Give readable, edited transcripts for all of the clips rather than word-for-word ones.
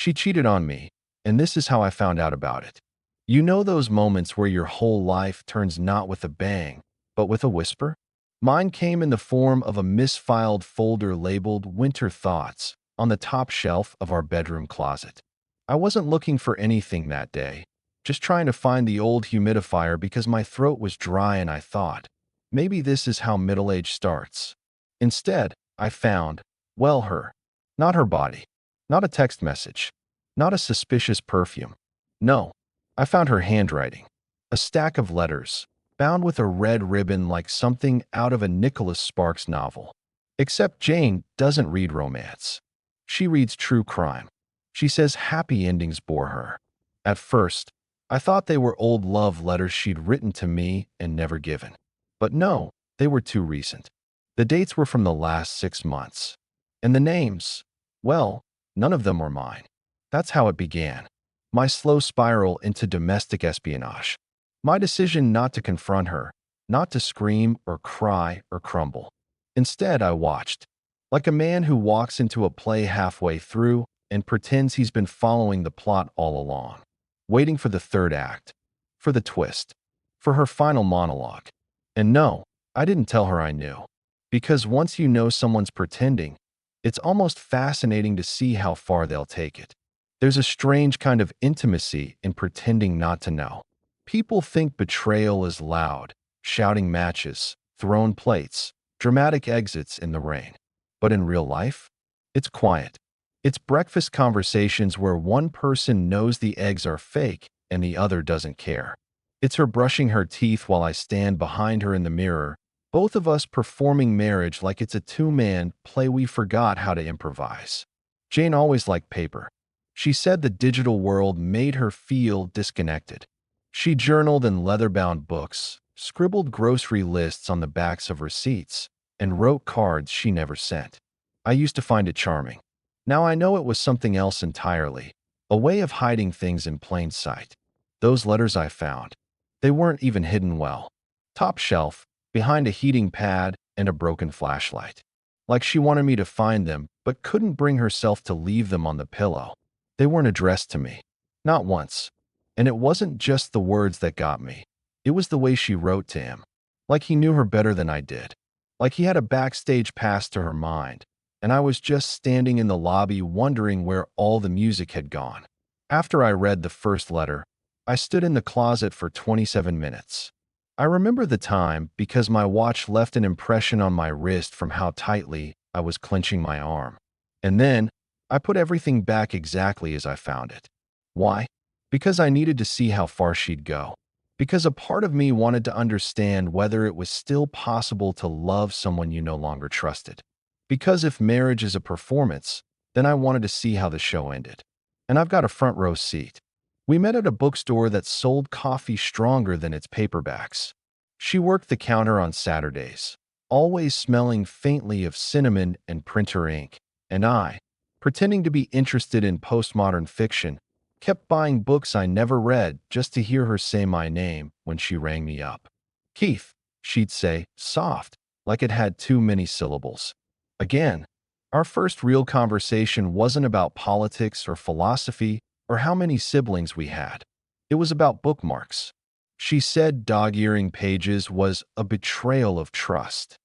She cheated on me, and this is how I found out about it. You know those moments where your whole life turns not with a bang, but with a whisper? Mine came in the form of a misfiled folder labeled Winter Thoughts on the top shelf of our bedroom closet. I wasn't looking for anything that day, just trying to find the old humidifier because my throat was dry and I thought, maybe this is how middle age starts. Instead, I found, well, her. Not her body. Not a text message. Not a suspicious perfume. No, I found her handwriting. A stack of letters, bound with a red ribbon like something out of a Nicholas Sparks novel. Except Jane doesn't read romance. She reads true crime. She says happy endings bore her. At first, I thought they were old love letters she'd written to me and never given. But no, they were too recent. The dates were from the last 6 months. And the names, well, none of them were mine. That's how it began. My slow spiral into domestic espionage. My decision not to confront her, not to scream or cry or crumble. Instead, I watched, like a man who walks into a play halfway through and pretends he's been following the plot all along, waiting for the third act, for the twist, for her final monologue. And no, I didn't tell her I knew. Because once you know someone's pretending, it's almost fascinating to see how far they'll take it. There's a strange kind of intimacy in pretending not to know. People think betrayal is loud, shouting matches, thrown plates, dramatic exits in the rain. But in real life, it's quiet. It's breakfast conversations where one person knows the eggs are fake and the other doesn't care. It's her brushing her teeth while I stand behind her in the mirror, both of us performing marriage like it's a two-man play we forgot how to improvise. Jane always liked paper. She said the digital world made her feel disconnected. She journaled in leather-bound books, scribbled grocery lists on the backs of receipts, and wrote cards she never sent. I used to find it charming. Now I know it was something else entirely, a way of hiding things in plain sight. Those letters I found, they weren't even hidden well. Top shelf, behind a heating pad and a broken flashlight. Like she wanted me to find them, but couldn't bring herself to leave them on the pillow. They weren't addressed to me. Not once. And it wasn't just the words that got me. It was the way she wrote to him. Like he knew her better than I did. Like he had a backstage pass to her mind. And I was just standing in the lobby wondering where all the music had gone. After I read the first letter, I stood in the closet for 27 minutes. I remember the time because my watch left an impression on my wrist from how tightly I was clenching my arm. And then, I put everything back exactly as I found it. Why? Because I needed to see how far she'd go. Because a part of me wanted to understand whether it was still possible to love someone you no longer trusted. Because if marriage is a performance, then I wanted to see how the show ended. And I've got a front row seat. We met at a bookstore that sold coffee stronger than its paperbacks. She worked the counter on Saturdays, always smelling faintly of cinnamon and printer ink, and I, pretending to be interested in postmodern fiction, kept buying books I never read just to hear her say my name when she rang me up. Keith, she'd say, soft, like it had too many syllables. Again, our first real conversation wasn't about politics or philosophy or how many siblings we had. It was about bookmarks. She said dog-earing pages was a betrayal of trust.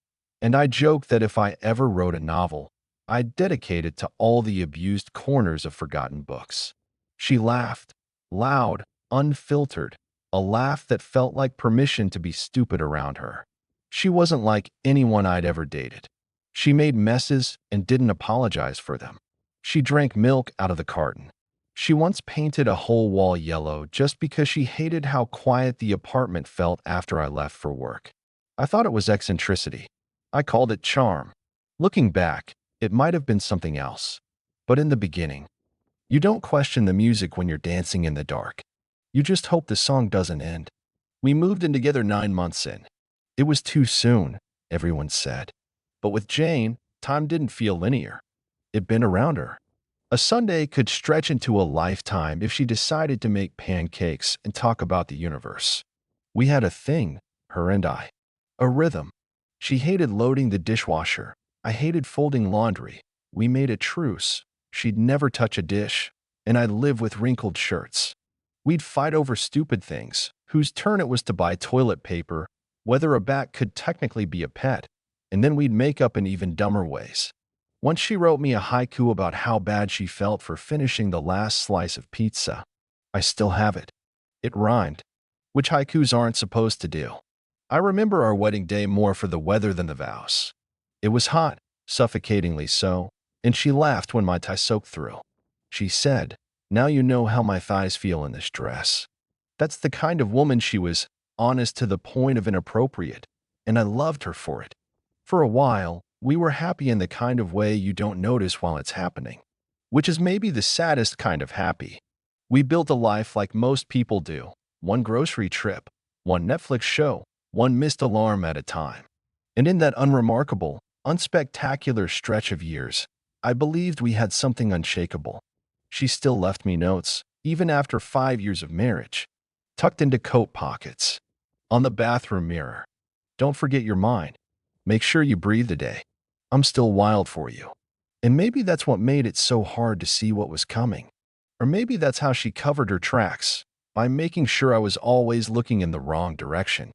And I joked that if I ever wrote a novel, I'd dedicate it to all the abused corners of forgotten books. She laughed, loud, unfiltered, a laugh that felt like permission to be stupid around her. She wasn't like anyone I'd ever dated. She made messes and didn't apologize for them. She drank milk out of the carton. She once painted a whole wall yellow just because she hated how quiet the apartment felt after I left for work. I thought it was eccentricity. I called it charm. Looking back, it might have been something else. But in the beginning, you don't question the music when you're dancing in the dark. You just hope the song doesn't end. We moved in together 9 months in. It was too soon, everyone said. But with Jane, time didn't feel linear. It'd been around her. A Sunday could stretch into a lifetime if she decided to make pancakes and talk about the universe. We had a thing, her and I. A rhythm. She hated loading the dishwasher. I hated folding laundry. We made a truce. She'd never touch a dish. and I'd live with wrinkled shirts. We'd fight over stupid things, whose turn it was to buy toilet paper, whether a bat could technically be a pet, and then we'd make up in even dumber ways. Once she wrote me a haiku about how bad she felt for finishing the last slice of pizza. I still have it. It rhymed, which haikus aren't supposed to do. I remember our wedding day more for the weather than the vows. It was hot, suffocatingly so, and she laughed when my tie soaked through. She said, "Now you know how my thighs feel in this dress." That's the kind of woman she was, honest to the point of inappropriate, and I loved her for it. For a while, we were happy in the kind of way you don't notice while it's happening, which is maybe the saddest kind of happy. We built a life like most people do, one grocery trip, one Netflix show, one missed alarm at a time. And in that unremarkable, unspectacular stretch of years, I believed we had something unshakable. She still left me notes, even after 5 years of marriage, tucked into coat pockets, on the bathroom mirror. "Don't forget your mind. Make sure you breathe today. I'm still wild for you." And maybe that's what made it so hard to see what was coming. Or maybe that's how she covered her tracks, by making sure I was always looking in the wrong direction.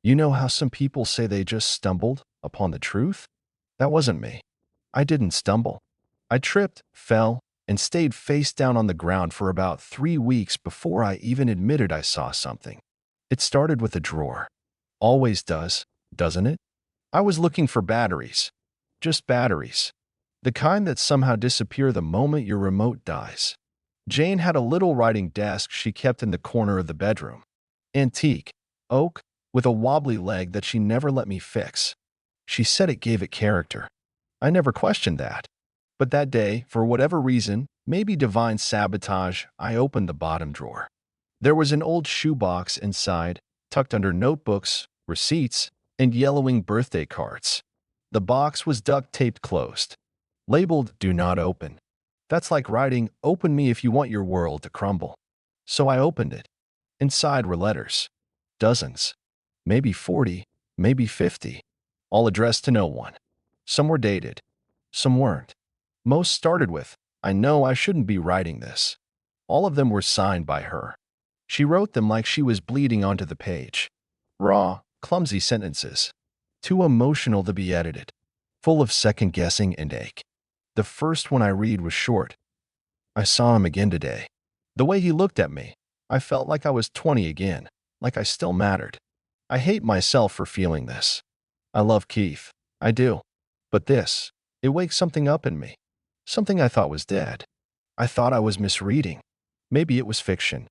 You know how some people say they just stumbled upon the truth? That wasn't me. I didn't stumble. I tripped, fell, and stayed face down on the ground for about 3 weeks before I even admitted I saw something. It started with a drawer. Always does, doesn't it? I was looking for batteries. Just batteries. The kind that somehow disappear the moment your remote dies. Jane had a little writing desk she kept in the corner of the bedroom. Antique, oak, with a wobbly leg that she never let me fix. She said it gave it character. I never questioned that. But that day, for whatever reason, maybe divine sabotage, I opened the bottom drawer. There was an old shoebox inside, tucked under notebooks, receipts, and yellowing birthday cards. The box was duct-taped closed, labeled "Do Not Open." That's like writing, "Open me if you want your world to crumble." So I opened it. Inside were letters. Dozens. Maybe 40, maybe 50. All addressed to no one. Some were dated. Some weren't. Most started with, "I know I shouldn't be writing this." All of them were signed by her. She wrote them like she was bleeding onto the page. Raw, clumsy sentences. Too emotional to be edited. Full of second-guessing and ache. The first one I read was short. "I saw him again today. The way he looked at me, I felt like I was 20 again, like I still mattered. I hate myself for feeling this. I love Keith. I do. But this, it wakes something up in me. Something I thought was dead. I thought I was misreading. Maybe it was fiction."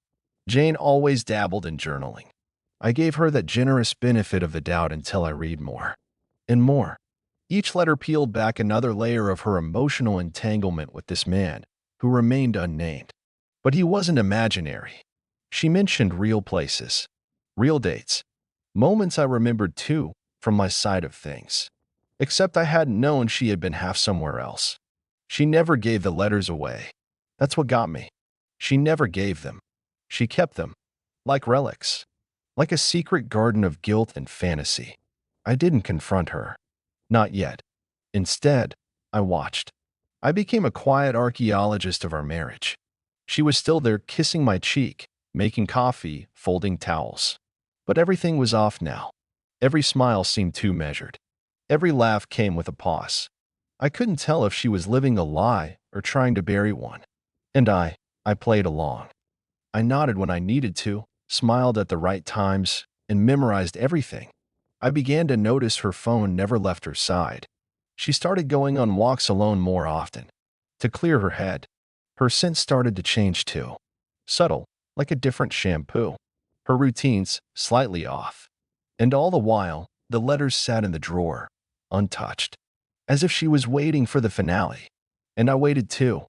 Jane always dabbled in journaling. I gave her that generous benefit of the doubt until I read more. And more. Each letter peeled back another layer of her emotional entanglement with this man, who remained unnamed. But he wasn't imaginary. She mentioned real places, real dates, moments I remembered too, from my side of things. Except I hadn't known she had been half somewhere else. She never gave the letters away. That's what got me. She never gave them. She kept them, like relics, like a secret garden of guilt and fantasy. I didn't confront her. Not yet. Instead, I watched. I became a quiet archaeologist of our marriage. She was still there kissing my cheek, making coffee, folding towels. But everything was off now. Every smile seemed too measured. Every laugh came with a pause. I couldn't tell if she was living a lie or trying to bury one. And I played along. I nodded when I needed to, smiled at the right times, and memorized everything. I began to notice her phone never left her side. She started going on walks alone more often, to clear her head. Her scent started to change too. Subtle, like a different shampoo. Her routines slightly off. And all the while, the letters sat in the drawer, untouched, as if she was waiting for the finale. And I waited too.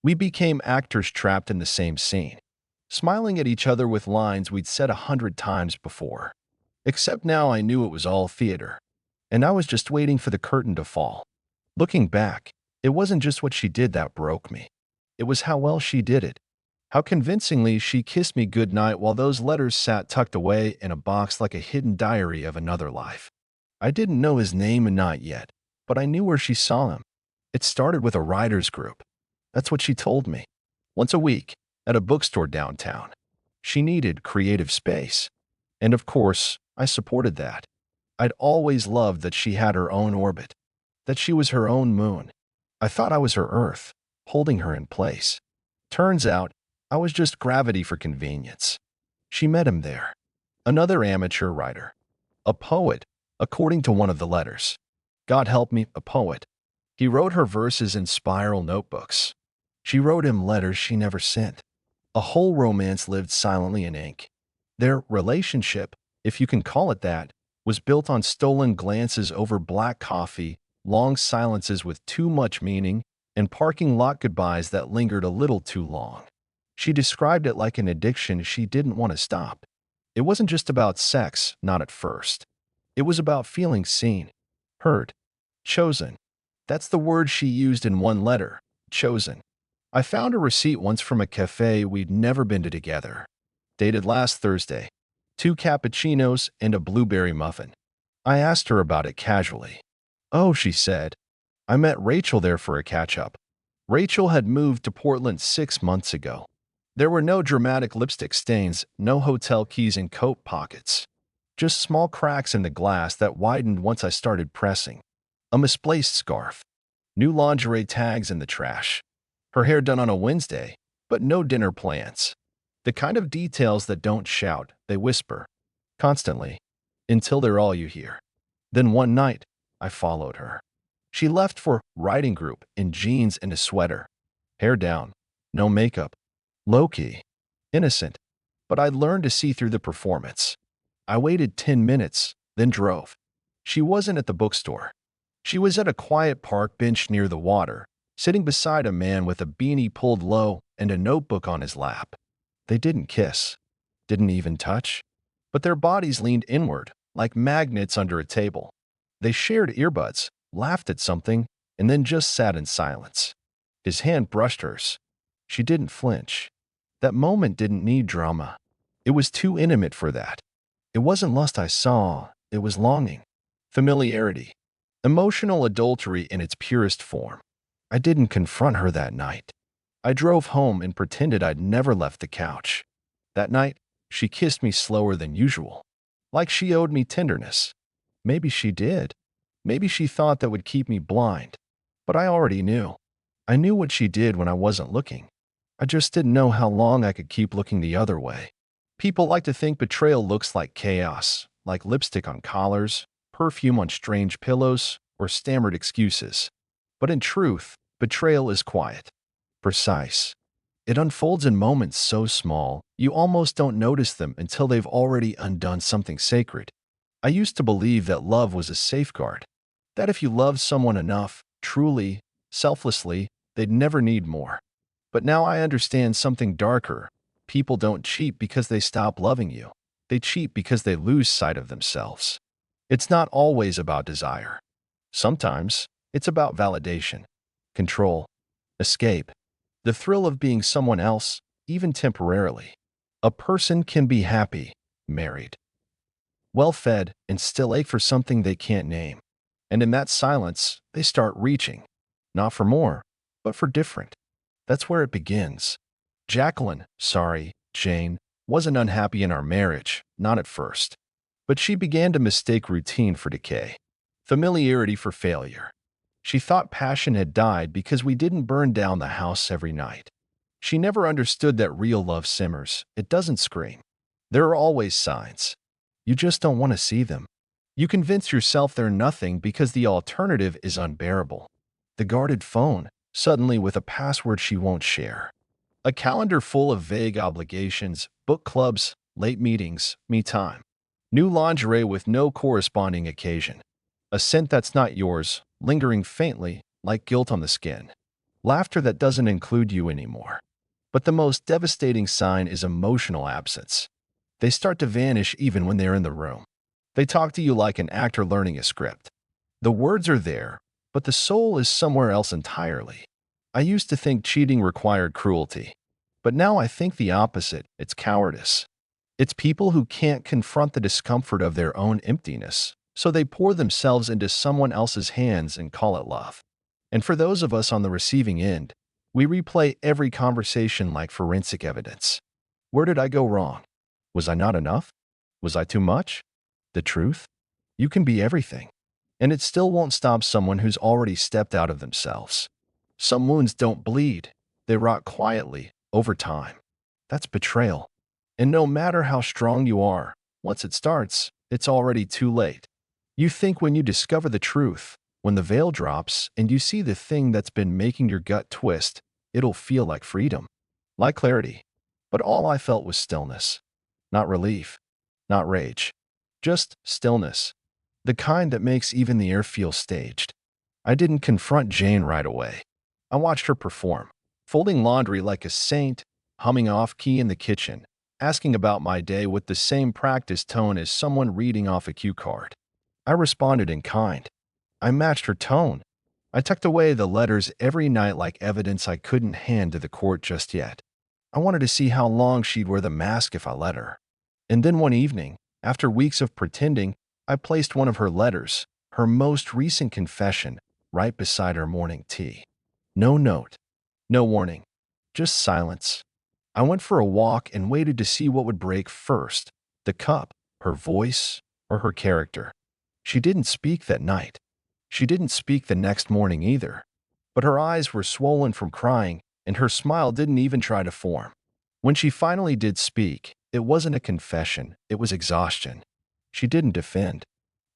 We became actors trapped in the same scene, smiling at each other with lines we'd said 100 times before. Except now I knew it was all theater, and I was just waiting for the curtain to fall. Looking back, it wasn't just what she did that broke me. It was how well she did it. How convincingly she kissed me goodnight while those letters sat tucked away in a box like a hidden diary of another life. I didn't know his name and not yet, but I knew where she saw him. It started with a writers group. That's what she told me. once a week, at a bookstore downtown. She needed creative space. And of course, I supported that. I'd always loved that she had her own orbit, that she was her own moon. I thought I was her Earth, holding her in place. Turns out, I was just gravity for convenience. She met him there. Another amateur writer. A poet, according to one of the letters. God help me, a poet. He wrote her verses in spiral notebooks. She wrote him letters she never sent. A whole romance lived silently in ink. Their relationship, if you can call it that, was built on stolen glances over black coffee, long silences with too much meaning, and parking lot goodbyes that lingered a little too long. She described it like an addiction she didn't want to stop. It wasn't just about sex, not at first. It was about feeling seen, heard, chosen. That's the word she used in one letter, chosen. I found a receipt once from a cafe we'd never been to together. Dated last Thursday. 2 cappuccinos and a blueberry muffin. I asked her about it casually. Oh, she said. I met Rachel there for a catch-up. Rachel had moved to Portland 6 months ago. There were no dramatic lipstick stains, no hotel keys in coat pockets. Just small cracks in the glass that widened once I started pressing. A misplaced scarf. New lingerie tags in the trash. Her hair done on a Wednesday, but no dinner plans. The kind of details that don't shout, they whisper. Constantly. Until they're all you hear. Then one night, I followed her. She left for writing group in jeans and a sweater. Hair down. No makeup. Low-key. Innocent. But I'd learned to see through the performance. I waited 10 minutes, then drove. She wasn't at the bookstore. She was at a quiet park bench near the water, sitting beside a man with a beanie pulled low and a notebook on his lap. They didn't kiss. Didn't even touch. But their bodies leaned inward, like magnets under a table. They shared earbuds, laughed at something, and then just sat in silence. His hand brushed hers. She didn't flinch. That moment didn't need drama. It was too intimate for that. It wasn't lust I saw, it was longing. Familiarity. Emotional adultery in its purest form. I didn't confront her that night. I drove home and pretended I'd never left the couch. That night, she kissed me slower than usual. Like she owed me tenderness. Maybe she did. Maybe she thought that would keep me blind. But I already knew. I knew what she did when I wasn't looking. I just didn't know how long I could keep looking the other way. People like to think betrayal looks like chaos, like lipstick on collars, perfume on strange pillows, or stammered excuses. But in truth, betrayal is quiet, precise. It unfolds in moments so small, you almost don't notice them until they've already undone something sacred. I used to believe that love was a safeguard, that if you loved someone enough, truly, selflessly, they'd never need more. But now I understand something darker. People don't cheat because they stop loving you. They cheat because they lose sight of themselves. It's not always about desire. Sometimes, it's about validation, control, escape, the thrill of being someone else, even temporarily. A person can be happy, married, well-fed, and still ache for something they can't name. And in that silence, they start reaching, not for more, but for different. That's where it begins. Jane, wasn't unhappy in our marriage, not at first. But she began to mistake routine for decay, familiarity for failure. She thought passion had died because we didn't burn down the house every night. She never understood that real love simmers. It doesn't scream. There are always signs. You just don't want to see them. You convince yourself they're nothing because the alternative is unbearable. The guarded phone, suddenly with a password she won't share. A calendar full of vague obligations, book clubs, late meetings, me time. New lingerie with no corresponding occasion. A scent that's not yours, lingering faintly, like guilt on the skin. Laughter that doesn't include you anymore. But the most devastating sign is emotional absence. They start to vanish even when they're in the room. They talk to you like an actor learning a script. The words are there, but the soul is somewhere else entirely. I used to think cheating required cruelty. But now I think the opposite. It's cowardice. It's people who can't confront the discomfort of their own emptiness, so they pour themselves into someone else's hands and call it love. And for those of us on the receiving end, We replay every conversation like forensic evidence. Where did I go wrong? Was I not enough? Was I too much? The truth? You can be everything. And it still won't stop someone who's already stepped out of themselves. Some wounds don't bleed. They rot quietly, over time. That's betrayal. And no matter how strong you are, once it starts, it's already too late. You think when you discover the truth, when the veil drops and you see the thing that's been making your gut twist, it'll feel like freedom, like clarity. But all I felt was stillness. Not relief, not rage. Just stillness. The kind that makes even the air feel staged. I didn't confront Jane right away. I watched her perform, folding laundry like a saint, humming off-key in the kitchen, asking about my day with the same practiced tone as someone reading off a cue card. I responded in kind. I matched her tone. I tucked away the letters every night like evidence I couldn't hand to the court just yet. I wanted to see how long she'd wear the mask if I let her. And then one evening, after weeks of pretending, I placed one of her letters, her most recent confession, right beside her morning tea. No note, no warning, just silence. I went for a walk and waited to see what would break first, the cup, her voice, or her character. She didn't speak that night. She didn't speak the next morning either. But her eyes were swollen from crying, and her smile didn't even try to form. When she finally did speak, it wasn't a confession, it was exhaustion. She didn't defend,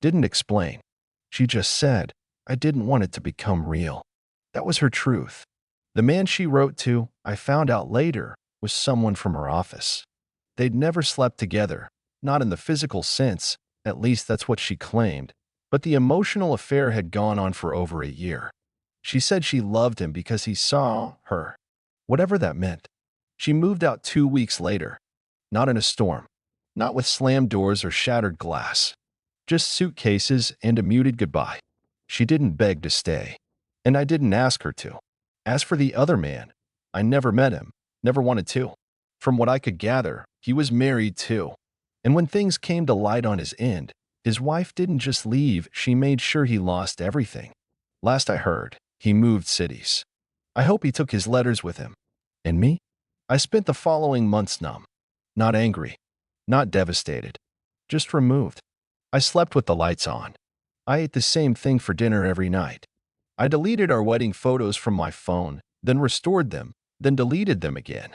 didn't explain. She just said, I didn't want it to become real. That was her truth. The man she wrote to, I found out later, was someone from her office. They'd never slept together, not in the physical sense, at least that's what she claimed, but the emotional affair had gone on for over a year. She said she loved him because he saw her, whatever that meant. She moved out 2 weeks later, not in a storm, not with slammed doors or shattered glass, just suitcases and a muted goodbye. She didn't beg to stay, and I didn't ask her to. As for the other man, I never met him, never wanted to. From what I could gather, he was married too. And when things came to light on his end, his wife didn't just leave, she made sure he lost everything. Last I heard, he moved cities. I hope he took his letters with him. And me? I spent the following months numb, not angry, not devastated, just removed. I slept with the lights on. I ate the same thing for dinner every night. I deleted our wedding photos from my phone, then restored them, then deleted them again.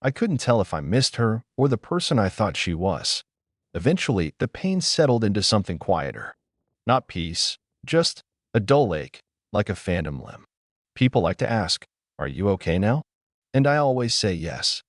I couldn't tell if I missed her or the person I thought she was. Eventually, the pain settled into something quieter. Not peace, just a dull ache, like a phantom limb. People like to ask, are you okay now? And I always say yes,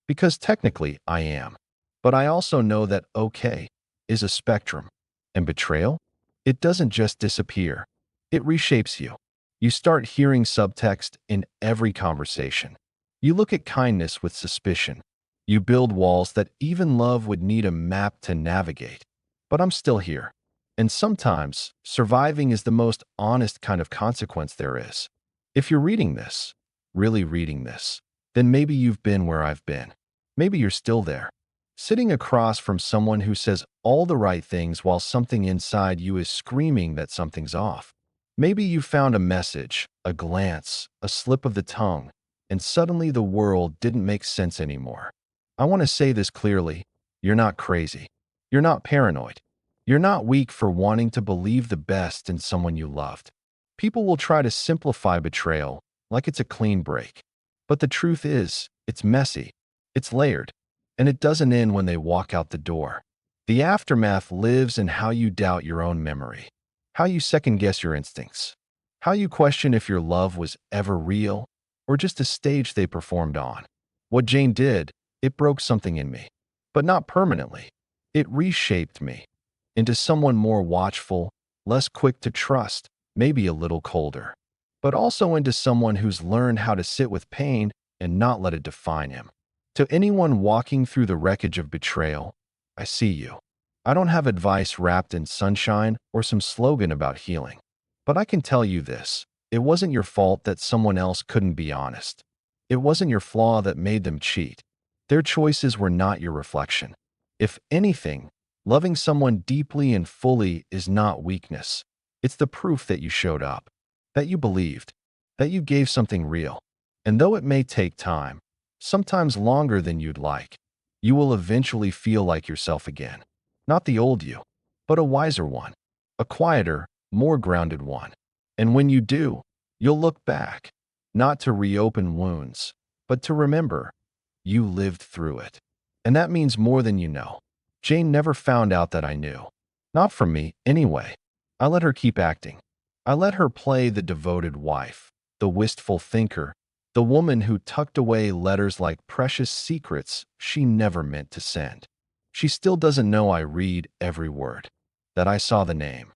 because technically I am. But I also know that okay is a spectrum. And betrayal? It doesn't just disappear. It reshapes you. You start hearing subtext in every conversation. You look at kindness with suspicion. You build walls that even love would need a map to navigate. But I'm still here. And sometimes, surviving is the most honest kind of consequence there is. If you're reading this, really reading this, then maybe you've been where I've been. Maybe you're still there, sitting across from someone who says all the right things while something inside you is screaming that something's off. Maybe you found a message, a glance, a slip of the tongue, and suddenly the world didn't make sense anymore. I want to say this clearly. You're not crazy. You're not paranoid. You're not weak for wanting to believe the best in someone you loved. People will try to simplify betrayal like it's a clean break. But the truth is, it's messy, it's layered, and it doesn't end when they walk out the door. The aftermath lives in how you doubt your own memory, how you second-guess your instincts, how you question if your love was ever real or just a stage they performed on. What Jane did, it broke something in me, but not permanently. It reshaped me into someone more watchful, less quick to trust, maybe a little colder, but also into someone who's learned how to sit with pain and not let it define him. To anyone walking through the wreckage of betrayal, I see you. I don't have advice wrapped in sunshine or some slogan about healing. But I can tell you this, it wasn't your fault that someone else couldn't be honest. It wasn't your flaw that made them cheat. Their choices were not your reflection. If anything, loving someone deeply and fully is not weakness. It's the proof that you showed up, that you believed, that you gave something real. And though it may take time, sometimes longer than you'd like, you will eventually feel like yourself again. Not the old you, but a wiser one, a quieter, more grounded one. And when you do, you'll look back, not to reopen wounds, but to remember you lived through it. And that means more than you know. Jane never found out that I knew. Not from me, anyway. I let her keep acting. I let her play the devoted wife, the wistful thinker, the woman who tucked away letters like precious secrets she never meant to send. She still doesn't know I read every word, that I saw the name.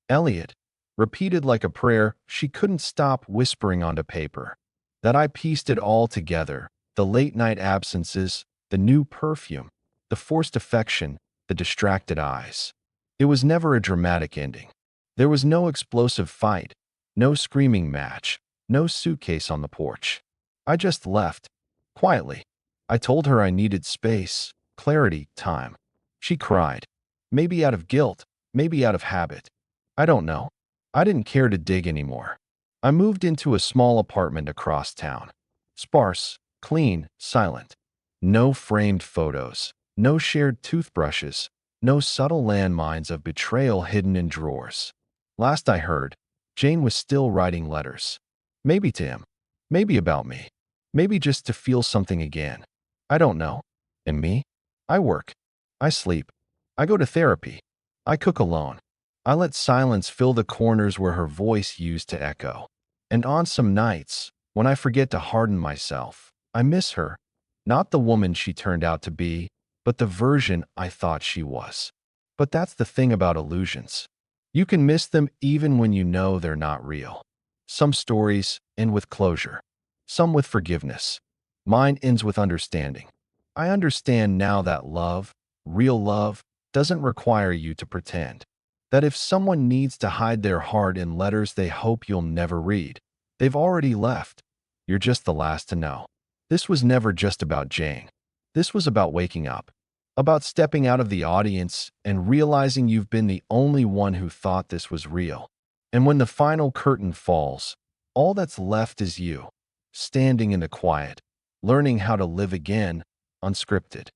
Elliot, repeated like a prayer she couldn't stop whispering onto paper, that I pieced it all together, the late-night absences, the new perfume, the forced affection, the distracted eyes. It was never a dramatic ending. There was no explosive fight, no screaming match, no suitcase on the porch. I just left, quietly. I told her I needed space, clarity, time. She cried. Maybe out of guilt, maybe out of habit. I don't know. I didn't care to dig anymore. I moved into a small apartment across town. Sparse, clean, silent. No framed photos, no shared toothbrushes, no subtle landmines of betrayal hidden in drawers. Last I heard, Jane was still writing letters. Maybe to him, maybe about me, maybe just to feel something again. I don't know. And me? I work. I sleep. I go to therapy. I cook alone. I let silence fill the corners where her voice used to echo. And on some nights, when I forget to harden myself, I miss her. Not the woman she turned out to be, but the version I thought she was. But that's the thing about illusions. You can miss them even when you know they're not real. Some stories end with closure, some with forgiveness. Mine ends with understanding. I understand now that love, real love, doesn't require you to pretend. That if someone needs to hide their heart in letters they hope you'll never read, they've already left. You're just the last to know. This was never just about Jane. This was about waking up, about stepping out of the audience and realizing you've been the only one who thought this was real. And when the final curtain falls, all that's left is you, standing in the quiet, learning how to live again, unscripted.